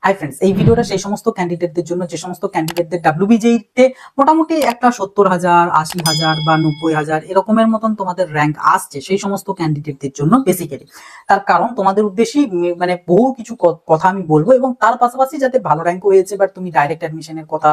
Hi friends, এই ভিডিওটা সেই সমস্ত ক্যান্ডিডেটদের জন্য যে সমস্ত ক্যান্ডিডেটদের ডাব্লিউবিজেইতে মোটামুটি একটা 70,000, 80,000 বা 90,000 এরকমের মতন তোমাদের র্যাঙ্ক আসছে, সেই সমস্ত ক্যান্ডিডেটদের জন্য বেসিক্যালি। তার কারণ তোমাদের উদ্দেশ্যেই মানে বহু কিছু কথা আমি বলবো, এবং তার পাশাপাশি যাতে ভালো র্যাঙ্ক হয়েছে বাট তুমি ডাইরেক্ট অ্যাডমিশনের কথা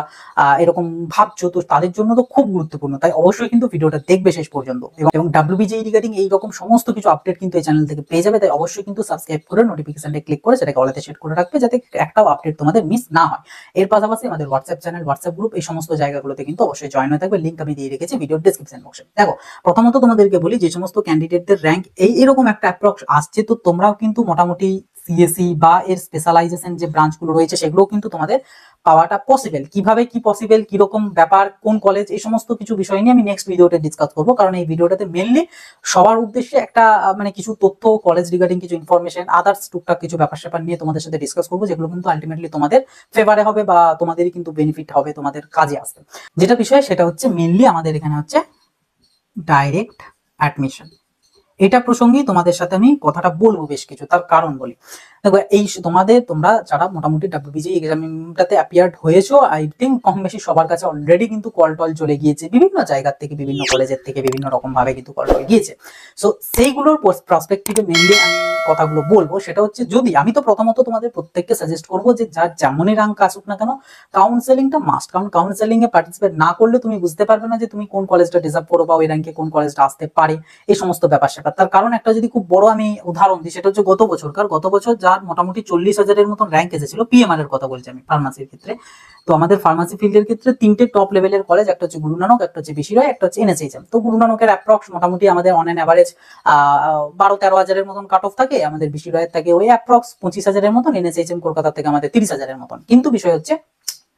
এরকম ভাবছো, তো তাদের জন্য তো খুব গুরুত্বপূর্ণ। তাই অবশ্যই কিন্তু ভিডিওটা দেখবে শেষ পর্যন্ত, এবং ডাব্লিউবিজেই রিগার্ডিং এইরকম সমস্ত কিছু আপডেট কিন্তু এই চ্যানেল থেকে পেয়ে যাবে। তাই অবশ্যই কিন্তু সাবস্ক্রাইব করে নোটিফিকেশনটা ক্লিক করে সেটাকে অলেতে সেট করে রাখবে, যাতে একটাও আপডেট তোমাদের মিস না হয়। এর পাশাপাশি আমাদের হোয়াটসঅ্যাপ চ্যানেল, হোয়াটসঅ্যাপ গ্রুপ, এই সমস্ত জায়গাগুলোতে কিন্তু অবশ্যই জয়েন হয়ে থাকবে। লিংক আমি দিয়ে রেখেছি ভিডিওর ডেসক্রিপশন বক্সে। দেখো, প্রথমত তোমাদেরকে বলি, যে সমস্ত ক্যান্ডিডেটদের র্যাঙ্ক এরকম একটা অ্যাপ্রক্স আসছে, তো তোমরাও কিন্তু মোটামুটি সিএসসি বা এর স্পেশালাইজেশন যে ব্রাঞ্চগুলো রয়েছে সেগুলো কিন্তু তোমাদের পাওয়াটা পসিবল। কিভাবে কি পসিবল, কিরকম ব্যাপার, কোন কলেজ, এই সমস্ত কিছু বিষয় নিয়ে আমি নেক্সট ভিডিওতে ডিসকাস করবো। কারণ এই ভিডিওটাতে মেনলি সবার উদ্দেশ্যে একটা মানে কিছু তথ্য, কলেজ রিগার্ডিং কিছু ইনফরমেশন, আদার্স টুকটাক কিছু ব্যাপার স্যাপার নিয়ে তোমাদের সাথে ডিসকাস করবো, যেগুলো কিন্তু আলটিমেটলি তোমাদের ফেভারে হবে বা তোমাদেরই কিন্তু বেনিফিট হবে, তোমাদের কাজে আসবে। যেটা বিষয় সেটা হচ্ছে মেনলি আমাদের এখানে হচ্ছে ডাইরেক্ট অ্যাডমিশন। এটা প্রসঙ্গেই তোমাদের সাথে আমি কথাটা বলবো বেশ কিছু। তার কারণ বলি, দেখো, এই তোমরা যারা মোটামুটি ডাব্লিউবিজেই এক্সামটাতে অ্যাপিয়ার্ড হয়েছো, আই থিঙ্ক কম বেশি সবার কাছে অলরেডি কিন্তু কল টল চলে গিয়েছে, বিভিন্ন জায়গা থেকে, বিভিন্ন কলেজের থেকে, বিভিন্ন রকম ভাবে কিন্তু কল টল গিয়েছে। সো সেইগুলোর পার্সপেক্টিভে মেনলি আমি কথাগুলো বলবো। সেটা হচ্ছে, যদি আমি তো প্রথমত তোমাদের প্রত্যেককে সাজেস্ট করবো যে যার যেমনই র্যাঙ্ক আসুক না কেন, কাউন্সেলিংটা মাস্ট। কারণ কাউন্সেলিং এ পার্টিসিপেট না করলে তুমি বুঝতে পারবে না যে তুমি কোন কলেজটা ডিজার্ভ করো বা ওই র্যাঙ্কে কোন কলেজটা আসতে পারে, এই সমস্ত ব্যাপার স্যাপার। তার কারণ একটা যদি খুব বড় আমি উদাহরণ দিই, সেটা হচ্ছে গত বছর যার মোটামুটি 40,000-এর মতন র্যাঙ্ক এসেছিল, পিএমআর এর কথা বলছি আমি, ফার্মাসির ক্ষেত্রে। তো আমাদের ফার্মাসি ফিল্ডের ক্ষেত্রে তিনটে টপ লেভেলের কলেজ, একটা হচ্ছে গুরু নানক, একটা হচ্ছে বিসি রয়, একটা হচ্ছে এনএসএইচএম। তো গুরু নানকের অ্যাপ্রক্স মোটামুটি আমাদের অন অ্যান অ্যাভারেজ 12-13,000-এর মতন কাট অফ থাকে, আমাদের বিসি রয়ের থাকে ওই অ্যাপ্রক্স 25,000-এর মতন, এনএসএইচএম কলকাতা থেকে আমাদের 30,000-এর মতন। কিন্তু বিষয় হচ্ছে,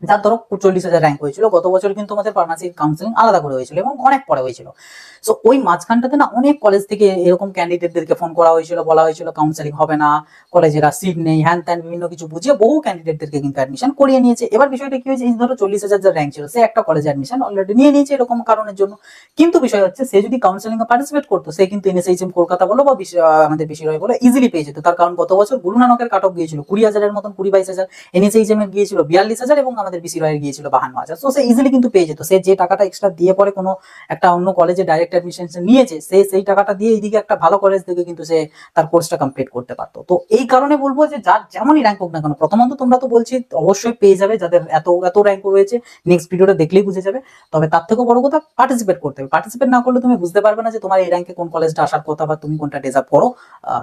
যার ধরো 40,000 র্যাঙ্ক হয়েছিল গত বছর, কিন্তু আমাদের ফার্মাসির কাউন্সিলিং আলাদা করে হয়েছিল এবং অনেক পরে হয়েছিল। সো ওই মাঝখানটাতে না অনেক কলেজ থেকে এরকম ক্যান্ডিডেটদেরকে ফোন করা হয়েছিল, বলা হয়েছিল কাউন্সিলিং হবে না, কলেজেরা সিট নেই, হ্যান ত্যান বিভিন্ন কিছু বুঝিয়ে বহু ক্যান্ডিডেটদেরকে কিন্তু অ্যাডমিশন করিয়ে নিয়েছে। এবার বিষয়টা কি হয়েছে, এই ধরো 40,000 যার র্যাঙ্ক ছিল, সে একটা কলেজে অ্যাডমিশন অলরেডি নিয়ে নিয়েছে এরকম কারণের জন্য। কিন্তু বিষয় হচ্ছে, সে যদি কাউন্সিলিং এ পার্টিসিপেট করতো, সে কিন্তু এনএসএইচএম কলকাতা বলো বা আমাদের বেশি রয় বলো ইজিলি পেয়ে যেত। তার কারণ গত বছর গুরু নানকের কাট অফ গিয়েছিল 20,000-এর মতন, 20-22,000, এনএসএইচএম এর গিয়েছিল 42,000 এবং আমাদের বিসি রয়ের গিয়েছিল 52,000। সো সে ইজিলি কিন্তু পেয়ে যেত। সে যে টাকাটা এক্সট্রা দিয়ে পরে কোনো একটা অন্য কলেজে ডাইরেক্ট অ্যাডমিশন নিয়েছে, সে সেই টাকাটা দিয়ে এইদিকে একটা ভালো কলেজ থেকে কিন্তু সে তার কোর্সটা কমপ্লিট করতে পারতো। তো এই কারণে বলবো যে যার যেমনই র্যাঙ্ক হোক না কেন, প্রথমত তোমরা তো বলছি অবশ্যই পেয়ে যাবে, যাদের এত এত র্যাঙ্ক রয়েছে নেক্সট ভিডিওটা দেখলেই বুঝে যাবে। তবে তার থেকেও বড় কথা, পার্টিসিপেট করতে হবে। পার্টিসিপেট না করলে তুমি বুঝতে পারবে না যে তোমার এই র্যাঙ্কে কোন কলেজটা আসার কথা বা তুমি কোনটা ডিজার্ভ করো,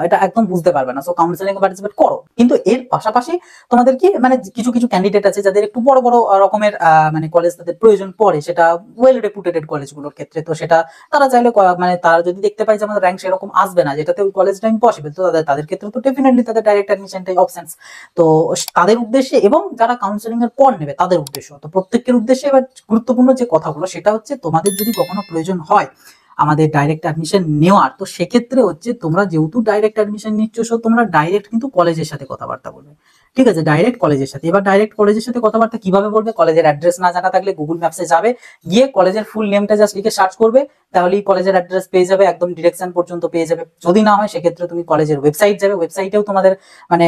এটা একদম বুঝতে পারবে না। সো কাউন্সিলিং এ পার্টিসিপেট করো, কিন্তু এর পাশাপাশি তোমাদের কি মানে কিছু কিছু ক্যান্ডিডেট আছে যাদের একটু বড় বড় রকমের মানে কলেজ তাদের প্রয়োজন পড়ে, সেটা ওয়েল রেপুটেটেড কলেজগুলোর ক্ষেত্রে। তো সেটা তারা চাইলে মানে তারা যদি দেখতে পায় যে আমাদের র্যাঙ্ক সেরকম আসবে না, যেটাতে ওই কলেজটা ইম্পসিবল, তো তাদের ক্ষেত্রে তো ডেফিনেটলি তাদের ডাইরেক্ট অ্যাডমিশনটাই অপশনস। তো তাদের উদ্দেশ্যে এবং যারা কাউন্সিলিং এর পর নেবে তাদের উদ্দেশ্য, তো প্রত্যেকের উদ্দেশ্যে এবার গুরুত্বপূর্ণ যে কথাগুলো, সেটা হচ্ছে তোমাদের যদি কখনো প্রয়োজন হয় আমাদের ডাইরেক্ট অ্যাডমিশন নেওয়ার, তো সেক্ষেত্রে হচ্ছে তোমরা যেহেতু ডাইরেক্ট অ্যাডমিশন নিচ্ছ, তোমরা ডাইরেক্ট কিন্তু কলেজের সাথে কথাবার্তা বলবে। ঠিক আছে, ডাইরেক্ট কলেজের সাথে। এবার ডাইরেক্ট কলেজের সাথে কথাবার্তা কিভাবে বলবে, কলেজের অ্যাড্রেস না জানা থাকলে গুগল ম্যাপসে যাবে, গিয়ে কলেজের ফুল নেমটা জাস্ট লিখে সার্চ করবে, তাহলেই কলেজের অ্যাড্রেস পেয়ে যাবে, একদম ডিরেকশন পর্যন্ত পেয়ে যাবে। যদি না হয় সেক্ষেত্রে তুমি কলেজের ওয়েবসাইট যাবে, ওয়েবসাইটেও তোমাদের মানে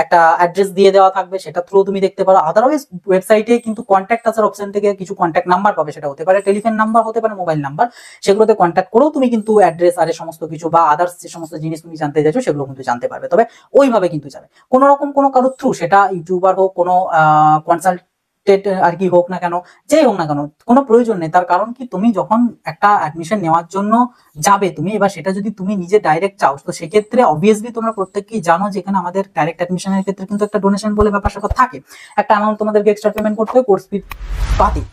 একটা অ্যাড্রেস দিয়ে দেওয়া থাকবে, সেটা থ্রু তুমি দেখতে পারো। আদারওয়াইজ ওয়েবসাইটে কিন্তু কন্ট্যাক্ট আসার অপশন থেকে কিছু কন্ট্যাক্ট নাম্বার পাবে, সেটা হতে পারে টেলিফোন নাম্বার, হতে পারে মোবাইল নাম্বার, সেগুলোতে কন্ট্যাক্ট করেও তুমি কিন্তু অ্যাড্রেস আর সমস্ত কিছু বা আদার্স যে সমস্ত জিনিস তুমি জানতে চাইছো সেগুলো কিন্তু জানতে পারবে। তবে ওইভাবে কিন্তু যাবে, কোনো রকম কোনো কারোর থ্রু, সেটা ইউটিউবার হোক, কোনো কনসালটেন্ট আর কি হোক না কেন, যেই হোক না কেন, কোনো প্রয়োজন নেই। তার কারণ কি, তুমি যখন একটা অ্যাডমিশন নেওয়ার জন্য যাবে তুমি, এবার সেটা যদি তুমি নিজে ডাইরেক্ট চাও, তো সেক্ষেত্রে অবভিয়াসলি তোমরা প্রত্যেককেই জানো যেখানে আমাদের ডাইরেক্ট অ্যাডমিশনের ক্ষেত্রে কিন্তু একটা ডোনেশন বলে ব্যাপার স্যাপার থাকে, একটা অ্যামাউন্ট তোমাদেরকে এক্সট্রা পেমেন্ট করতে হয় কোর্স ফি বাদে।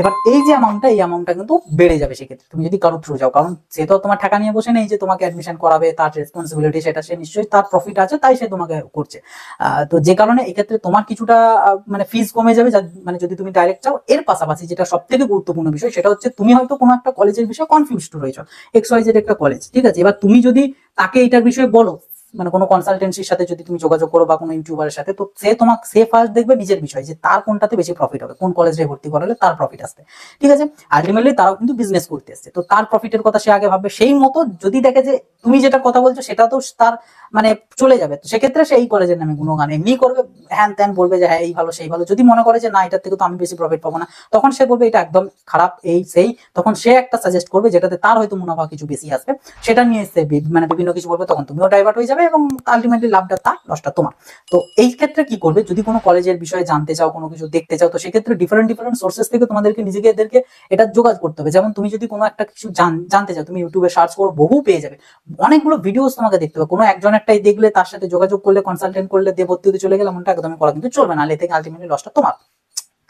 এবার এই যে অ্যামাউন্টটা, এই অ্যামাউন্টটা কিন্তু বেড়ে যাবে সেক্ষেত্রে তুমি যদি কারো থ্রু যাও, কারণ সে তো তোমার টাকা নিয়ে বসে নেই যে তোমাকে অ্যাডমিশন করাবে, তার রেসপন্সিবিলিটি সেটা, সে নিশ্চয়ই তার প্রফিট আছে তাই সে তোমাকে করছে। তো যে কারণে এক্ষেত্রে তোমার কিছুটা মানে ফিস কমে যাবে, মানে যদি তুমি ডাইরেক্ট চাও। এর পাশাপাশি যেটা সব থেকে গুরুত্বপূর্ণ বিষয়, সেটা হচ্ছে তুমি হয়তো কোনো একটা কলেজের বিষয়ে কনফিউজড রয়েছো, XYZ একটা কলেজ, ঠিক আছে। এবার তুমি যদি তাকে এটার বিষয়ে বলো, মানে কোনো কনসালটেন্সির সাথে যদি তুমি যোগাযোগ করো বা কোনো ইউটিউবারের সাথে, তো সে ফার্স্ট দেখবে নিজের বিষয় যে তার কোনটাতে বেশি প্রফিট হবে, কোন কলেজে ভর্তি করালে তার প্রফিট আসবে, ঠিক আছে। আলটিমেটলি তারাও কিন্তু বিজনেস করতে আসছে, তো তার প্রফিটের কথা সে আগে ভাববে। সেই মতো যদি দেখে যে তুমি যেটা কথা বলছো সেটা তো তার মানে চলে যাবে, তো সেক্ষেত্রে সে এই কলেজের নামে গুণগান এমনি করবে, হ্যান ত্যান বলবে যে হ্যাঁ এই ভালো সেই ভালো। যদি মনে করে যে না এটার থেকে তো আমি বেশি প্রফিট পাবো না, তখন সে বলবে এটা একদম খারাপ এই সেই, তখন সে একটা সাজেস্ট করবে যেটাতে তার হয়তো মুনাফা কিছু বেশি আসবে, সেটা নিয়ে সে মানে বিভিন্ন কিছু বলবে, তখন তুমিও ডাইভার্ট হয়ে যাবে এবং আলটিমেটলি লাভটা তার, লসটা তোমার। তো এই ক্ষেত্রে কি করবে, যদি কোনো কলেজের বিষয়ে জানতে চাও, কোনো কিছু দেখতে চাও, তো সেক্ষেত্রে ডিফারেন্ট সোর্সেস থেকে তোমাদেরকে নিজেদেরকে এটা যোগাযোগ করতে হবে। যেমন তুমি যদি কোনো একটা কিছু জানতে চাও, তুমি ইউটিউবে সার্চ করো, বহু পেয়ে যাবে, অনেকগুলো ভিডিওস তোমাকে দেখতে হবে। কোনো একজন একটাই দেখলে তার সাথে যোগাযোগ করলে, কনসালটেন্ট করলে দিয়ে ভর্তি হতে চলে গেলে, এমনটা একদমই করা কিন্তু চলবে না, এ থেকে আলটিমেটলি লসটা তোমার।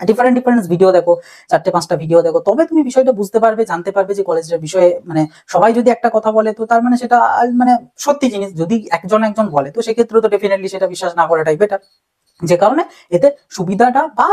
ডিফারেন্ট ভিডিও দেখো, 4-5টা ভিডিও দেখো, তবে তুমি বিষয়টা বুঝতে পারবে, জানতে পারবে যে কলেজের বিষয়ে মানে সবাই যদি একটা কথা বলে তো তার মানে সেটা মানে সত্যি জিনিস। যদি একজন বলে তো সেক্ষেত্রে তো ডেফিনেটলি সেটা বিশ্বাস না করাটাই বেটার, যে কারণে এতে সুবিধাটা বা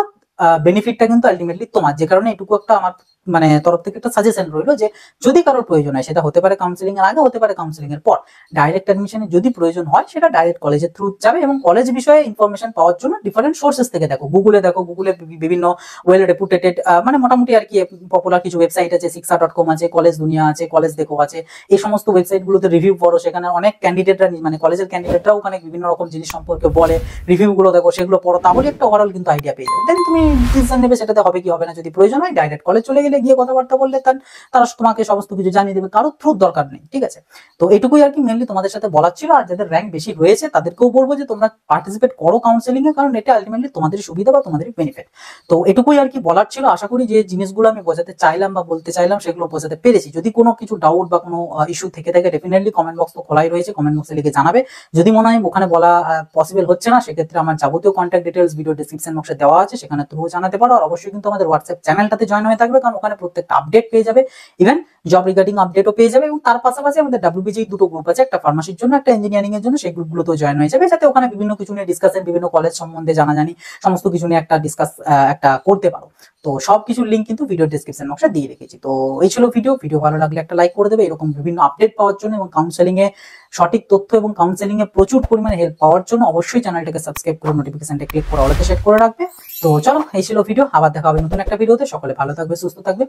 বেনিফিটটা কিন্তু আলটিমেটলি তোমার। যে কারণে এটুকু একটা আমার মানে তরফ থেকে একটা সাজেশন রইলো যে যদি কারোর প্রয়োজন হয়, সেটা হতে পারে কাউন্সিলিং এর আগে, হতে পারে কাউন্সিলিং এর পর, ডাইরেক্ট অ্যাডমিশনে যদি প্রয়োজন হয় সেটা ডাইরেক্ট কলেজের থ্রু যাবে। এবং কলেজ বিষয়ে ইনফরমেশন পাওয়ার জন্য ডিফারেন্ট সোর্সেস থেকে দেখো, গুগলে বিভিন্ন ওয়েল রেপুটেটেড মানে মোটামুটি আর কি পপুলার কিছু ওয়েবসাইট আছে, শিক্ষা.com আছে, কলেজ দুনিয়া আছে, কলেজ দেখো আছে, এই সমস্ত ওয়েবসাইট গুলোতে রিভিউ পড়ো, সেখানে অনেক ক্যান্ডিডেটরা মানে কলেজের ক্যান্ডিডেটরাও ওখানে বিভিন্ন রকম জিনিস সম্পর্কে বলে, রিভিউ গুলো দেখো, সেগুলো পড়ো, তাহলে একটা ওভারঅল কিন্তু আইডিয়া পেয়ে যাবে। দেন তুমি ডিসিশন নেবে সেটাতে হবে কি হবে না। যদি প্রয়োজন হয় ডাইরেক্ট কলেজ চলে গেলে, গিয়ে কথাবার্তা বললে তারা তোমাকে সমস্ত কিছু জানিয়ে দেবে, কারো থ্রুর দরকার নেই, ঠিক আছে। তো এটুকুই আর কি মেনলি তোমাদের সাথে বলার ছিল। আর যাদের র্যাঙ্ক বেশি রয়েছে তাদেরকেও বলবো যে তোমরা পার্টিসিপেট করো কাউন্সেলিং এ, কারণ এটা আলটিমেটলি তোমাদেরই সুবিধা বা তোমাদেরই বেনিফিট। তো এটুকুই আর কি বলার ছিল। আশা করি যে জিনিসগুলো আমি বোঝাতে চাইলাম বা বলতে চাইলাম সেগুলো বোঝাতে পেরেছি। যদি কোনো কিছু ডাউট বা কোনো ইস্যু থেকে থাকে, ডেফিনেটলি কমেন্ট বক্স তো খোলাই রয়েছে, কমেন্ট বক্সে লিখে জানাবে। যদি মনে হয় ওখানে বলা পসিবল হচ্ছে না, সেক্ষেত্রে আমার যাবতীয় কন্ট্যাক্ট ডিটেলস ভিডিও ডেসক্রিপশন বক্সে দেওয়া আছে, সেখানে থ্রু জানাতে পারো। আর অবশ্যই কিন্তু আমাদের হোয়াটসঅ্যাপ চ্যানেলটাতে জয়েন হয়ে থাকবে, কারণ ওখানে প্রত্যেকটা আপডেট পেয়ে যাবে, ইভেন জব রিগার্ডিং আপডেটও পেয়ে যাবে। এবং তার পাশাপাশি আমাদের ডাব্লিউবিজি দুটো গ্রুপ আছে, একটা ফার্মাসির জন্য, একটা ইঞ্জিনিয়ারিং এর জন্য, সেই গ্রুপগুলোতেও জয়েন হয়ে যাবে, যাতে ওখানে বিভিন্ন কিছু নিয়ে ডিসকাশন, বিভিন্ন কলেজ সম্বন্ধে জানাজানি, সমস্ত কিছু নিয়ে একটা একটা করতে পারো। তো সবকিছুর লিঙ্ক কিন্তু ভিডিও ডেসক্রিপশন বক্সে দিয়ে রেখেছি। তো এই ছিল ভিডিও ভালো লাগলে একটা লাইক করে দেবে। এরকম বিভিন্ন আপডেট পাওয়ার জন্য এবং কাউন্সেলিং এ সঠিক তথ্য এবং কাউন্সেলিং এ প্রচুর পরিমাণে হেল্প পাওয়ার জন্য অবশ্যই চ্যানেলটাকে সাবস্ক্রাইব করে নোটিফিকেশনটা ক্লিক করে অলতে সেট করে রাখবে। তো চলো, এই ছিল ভিডিও, আবার দেখা হবে নতুন একটা ভিডিওতে। সকলে ভালো থাকবে, সুস্থ থাকবে।